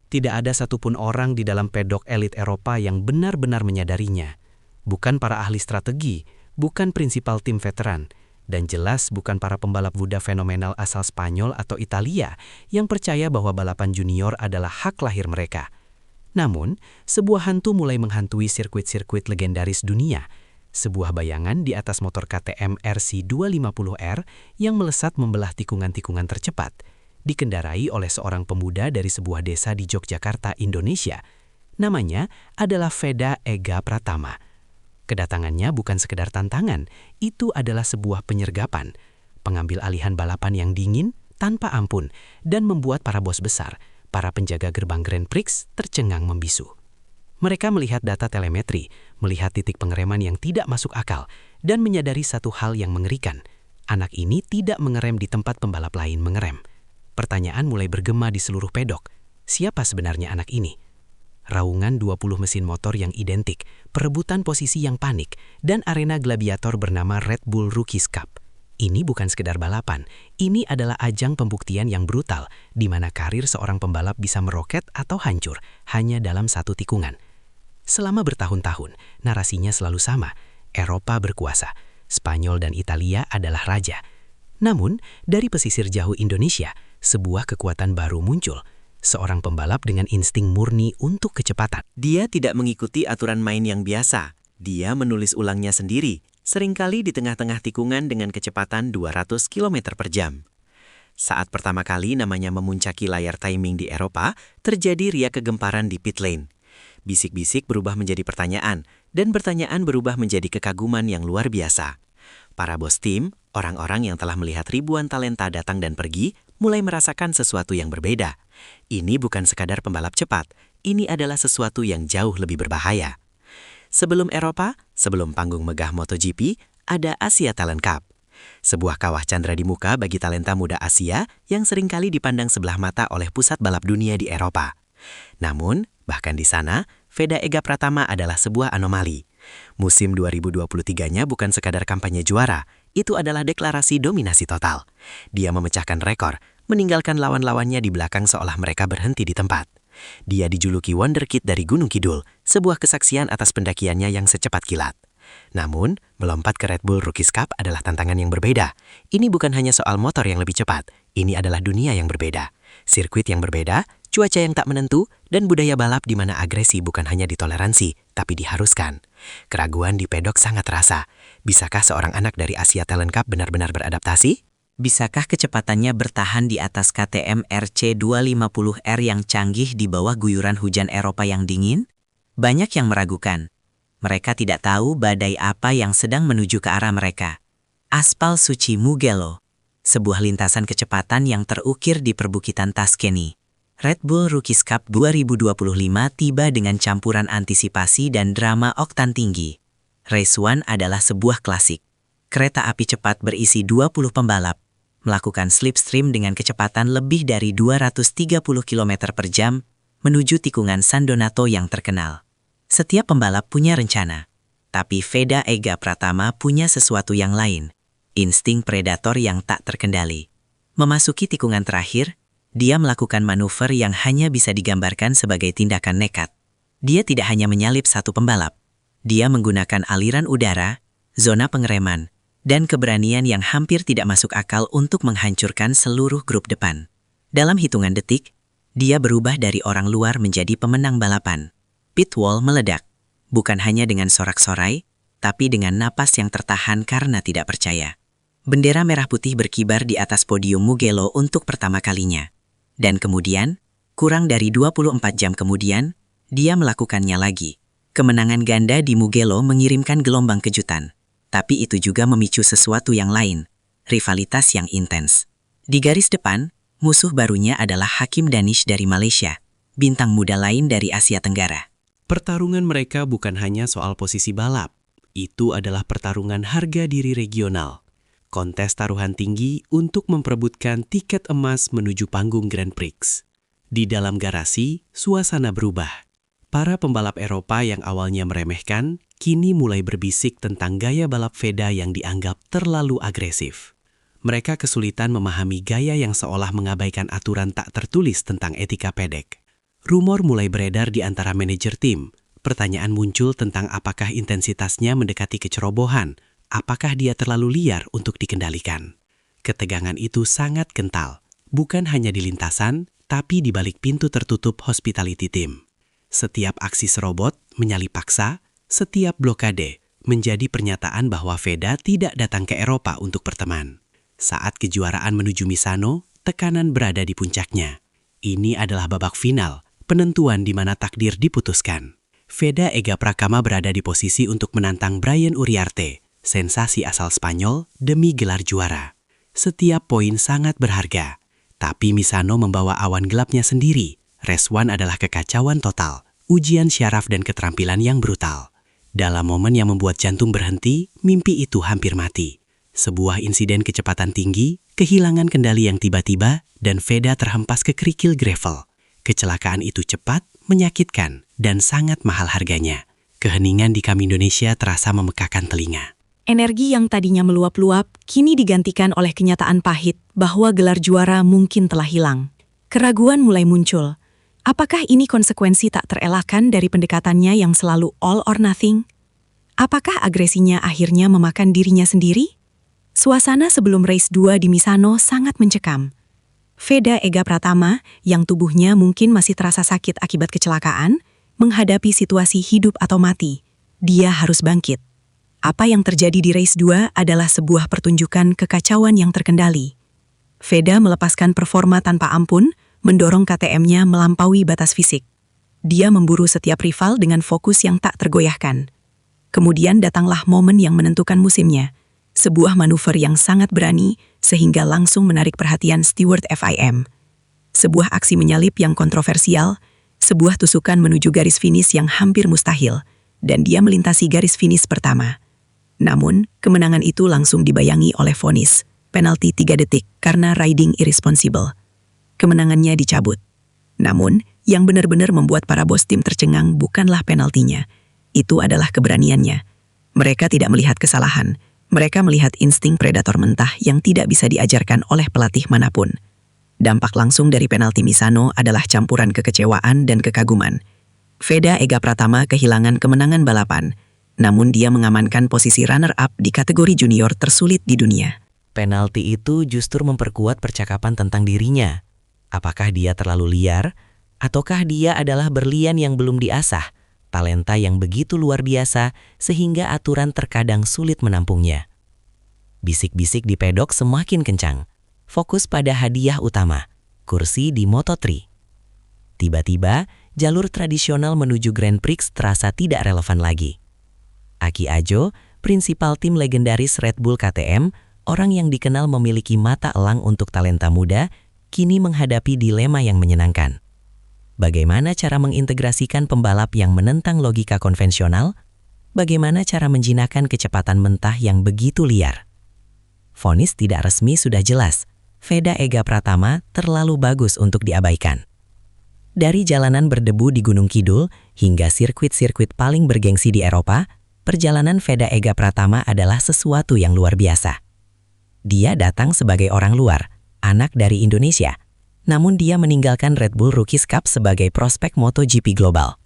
Tidak ada satupun orang di dalam pedok elit Eropa yang benar-benar menyadarinya. Bukan para ahli strategi, bukan prinsipal tim veteran, dan jelas bukan para pembalap muda fenomenal asal Spanyol atau Italia yang percaya bahwa balapan junior adalah hak lahir mereka. Namun, sebuah hantu mulai menghantui sirkuit-sirkuit legendaris dunia. Sebuah bayangan di atas motor KTM RC250R yang melesat membelah tikungan-tikungan tercepat, dikendarai oleh seorang pemuda dari sebuah desa di Yogyakarta, Indonesia. Namanya adalah Veda Ega Pratama. Kedatangannya bukan sekedar tantangan, itu adalah sebuah penyergapan, pengambil alihan balapan yang dingin, tanpa ampun, dan membuat para bos besar, para penjaga gerbang Grand Prix, tercengang membisu. Mereka melihat data telemetri, melihat titik pengereman yang tidak masuk akal, dan menyadari satu hal yang mengerikan. Anak ini tidak mengerem di tempat pembalap lain mengerem. Pertanyaan mulai bergema di seluruh pedok. Siapa sebenarnya anak ini? Raungan 20 mesin motor yang identik, perebutan posisi yang panik, dan arena gladiator bernama Red Bull Rookies Cup. Ini bukan sekedar balapan, ini adalah ajang pembuktian yang brutal, di mana karir seorang pembalap bisa meroket atau hancur hanya dalam satu tikungan. Selama bertahun-tahun, narasinya selalu sama. Eropa berkuasa, Spanyol dan Italia adalah raja. Namun, dari pesisir jauh Indonesia, sebuah kekuatan baru muncul. Seorang pembalap dengan insting murni untuk kecepatan. Dia tidak mengikuti aturan main yang biasa. Dia menulis ulangnya sendiri, seringkali di tengah-tengah tikungan dengan kecepatan 200 km per jam. Saat pertama kali namanya memuncaki layar timing di Eropa, terjadi riak kegemparan di pit lane. Bisik-bisik berubah menjadi pertanyaan, dan pertanyaan berubah menjadi kekaguman yang luar biasa. Para bos tim, orang-orang yang telah melihat ribuan talenta datang dan pergi, mulai merasakan sesuatu yang berbeda. Ini bukan sekadar pembalap cepat, ini adalah sesuatu yang jauh lebih berbahaya. Sebelum Eropa, sebelum panggung megah MotoGP, ada Asia Talent Cup. Sebuah kawah candra di muka bagi talenta muda Asia yang seringkali dipandang sebelah mata oleh pusat balap dunia di Eropa. Namun, bahkan di sana, Veda Ega Pratama adalah sebuah anomali. Musim 2023-nya bukan sekadar kampanye juara, itu adalah deklarasi dominasi total. Dia memecahkan rekor, meninggalkan lawan-lawannya di belakang seolah mereka berhenti di tempat. Dia dijuluki Wonderkid dari Gunung Kidul, sebuah kesaksian atas pendakiannya yang secepat kilat. Namun, melompat ke Red Bull Rookies Cup adalah tantangan yang berbeda. Ini bukan hanya soal motor yang lebih cepat, ini adalah dunia yang berbeda. Sirkuit yang berbeda, cuaca yang tak menentu, dan budaya balap di mana agresi bukan hanya ditoleransi, tapi diharuskan. Keraguan di pedok sangat terasa. Bisakah seorang anak dari Asia Talent Cup benar-benar beradaptasi? Bisakah kecepatannya bertahan di atas KTM RC250R yang canggih di bawah guyuran hujan Eropa yang dingin? Banyak yang meragukan. Mereka tidak tahu badai apa yang sedang menuju ke arah mereka. Aspal suci Mugello, sebuah lintasan kecepatan yang terukir di perbukitan Tuscany. Red Bull Rookies Cup 2025 tiba dengan campuran antisipasi dan drama oktan tinggi. Race 1 adalah sebuah klasik. Kereta api cepat berisi 20 pembalap, melakukan slipstream dengan kecepatan lebih dari 230 km per jam menuju tikungan San Donato yang terkenal. Setiap pembalap punya rencana, tapi Veda Ega Pratama punya sesuatu yang lain, insting predator yang tak terkendali. Memasuki tikungan terakhir, dia melakukan manuver yang hanya bisa digambarkan sebagai tindakan nekat. Dia tidak hanya menyalip satu pembalap, dia menggunakan aliran udara, zona pengereman, dan keberanian yang hampir tidak masuk akal untuk menghancurkan seluruh grup depan. Dalam hitungan detik, dia berubah dari orang luar menjadi pemenang balapan. Pit wall meledak, bukan hanya dengan sorak-sorai, tapi dengan napas yang tertahan karena tidak percaya. Bendera merah putih berkibar di atas podium Mugello untuk pertama kalinya. Dan kemudian, kurang dari 24 jam kemudian, dia melakukannya lagi. Kemenangan ganda di Mugello mengirimkan gelombang kejutan. Tapi itu juga memicu sesuatu yang lain, rivalitas yang intens. Di garis depan, musuh barunya adalah Hakim Danish dari Malaysia, bintang muda lain dari Asia Tenggara. Pertarungan mereka bukan hanya soal posisi balap, itu adalah pertarungan harga diri regional. Kontes taruhan tinggi untuk memperebutkan tiket emas menuju panggung Grand Prix. Di dalam garasi, suasana berubah. Para pembalap Eropa yang awalnya meremehkan, kini mulai berbisik tentang gaya balap Veda yang dianggap terlalu agresif. Mereka kesulitan memahami gaya yang seolah mengabaikan aturan tak tertulis tentang etika pedek. Rumor mulai beredar di antara manajer tim. Pertanyaan muncul tentang apakah intensitasnya mendekati kecerobohan, apakah dia terlalu liar untuk dikendalikan. Ketegangan itu sangat kental, bukan hanya di lintasan, tapi di balik pintu tertutup hospitality team. Setiap aksi serobot, menyalip paksa, setiap blokade, menjadi pernyataan bahwa Veda tidak datang ke Eropa untuk berteman. Saat kejuaraan menuju Misano, tekanan berada di puncaknya. Ini adalah babak final, penentuan di mana takdir diputuskan. Veda Ega Prakama berada di posisi untuk menantang Brian Uriarte, sensasi asal Spanyol, demi gelar juara. Setiap poin sangat berharga, tapi Misano membawa awan gelapnya sendiri. Race 1 adalah kekacauan total, ujian syaraf dan keterampilan yang brutal. Dalam momen yang membuat jantung berhenti, mimpi itu hampir mati. Sebuah insiden kecepatan tinggi, kehilangan kendali yang tiba-tiba, dan Veda terhempas ke kerikil gravel. Kecelakaan itu cepat, menyakitkan, dan sangat mahal harganya. Keheningan di Kam Indonesia terasa memekakan telinga. Energi yang tadinya meluap-luap, kini digantikan oleh kenyataan pahit bahwa gelar juara mungkin telah hilang. Keraguan mulai muncul. Apakah ini konsekuensi tak terelakkan dari pendekatannya yang selalu all or nothing? Apakah agresinya akhirnya memakan dirinya sendiri? Suasana sebelum race 2 di Misano sangat mencekam. Veda Ega Pratama, yang tubuhnya mungkin masih terasa sakit akibat kecelakaan, menghadapi situasi hidup atau mati. Dia harus bangkit. Apa yang terjadi di race 2 adalah sebuah pertunjukan kekacauan yang terkendali. Veda melepaskan performa tanpa ampun, mendorong KTM-nya melampaui batas fisik. Dia memburu setiap rival dengan fokus yang tak tergoyahkan. Kemudian datanglah momen yang menentukan musimnya. Sebuah manuver yang sangat berani sehingga langsung menarik perhatian steward FIM. Sebuah aksi menyalip yang kontroversial, sebuah tusukan menuju garis finish yang hampir mustahil, dan dia melintasi garis finish pertama. Namun, kemenangan itu langsung dibayangi oleh vonis, penalti 3 detik karena riding irresponsible. Kemenangannya dicabut. Namun, yang benar-benar membuat para bos tim tercengang bukanlah penaltinya. Itu adalah keberaniannya. Mereka tidak melihat kesalahan. Mereka melihat insting predator mentah yang tidak bisa diajarkan oleh pelatih manapun. Dampak langsung dari penalti Misano adalah campuran kekecewaan dan kekaguman. Veda Ega Pratama kehilangan kemenangan balapan, namun dia mengamankan posisi runner-up di kategori junior tersulit di dunia. Penalti itu justru memperkuat percakapan tentang dirinya. Apakah dia terlalu liar? Ataukah dia adalah berlian yang belum diasah? Talenta yang begitu luar biasa sehingga aturan terkadang sulit menampungnya. Bisik-bisik di pedok semakin kencang. Fokus pada hadiah utama, kursi di Moto3. Tiba-tiba, jalur tradisional menuju Grand Prix terasa tidak relevan lagi. Aki Ajo, prinsipal tim legendaris Red Bull KTM, orang yang dikenal memiliki mata elang untuk talenta muda, kini menghadapi dilema yang menyenangkan. Bagaimana cara mengintegrasikan pembalap yang menentang logika konvensional? Bagaimana cara menjinakkan kecepatan mentah yang begitu liar? Vonis tidak resmi sudah jelas. Veda Ega Pratama terlalu bagus untuk diabaikan. Dari jalanan berdebu di Gunung Kidul hingga sirkuit-sirkuit paling bergengsi di Eropa, perjalanan Veda Ega Pratama adalah sesuatu yang luar biasa. Dia datang sebagai orang luar, anak dari Indonesia. Namun dia meninggalkan Red Bull Rookies Cup sebagai prospek MotoGP global.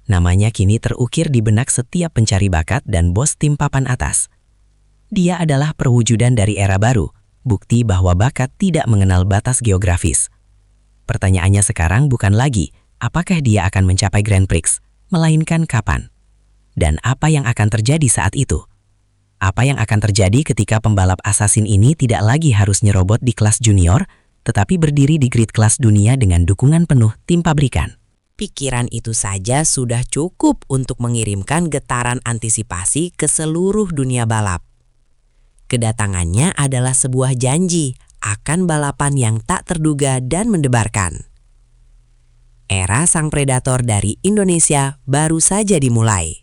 Namanya kini terukir di benak setiap pencari bakat dan bos tim papan atas. Dia adalah perwujudan dari era baru, bukti bahwa bakat tidak mengenal batas geografis. Pertanyaannya sekarang bukan lagi, apakah dia akan mencapai Grand Prix, melainkan kapan. Dan apa yang akan terjadi saat itu? Apa yang akan terjadi ketika pembalap assassin ini tidak lagi harus nyerobot di kelas junior, tetapi berdiri di grid kelas dunia dengan dukungan penuh tim pabrikan? Pikiran itu saja sudah cukup untuk mengirimkan getaran antisipasi ke seluruh dunia balap. Kedatangannya adalah sebuah janji akan balapan yang tak terduga dan mendebarkan. Era sang predator dari Indonesia baru saja dimulai.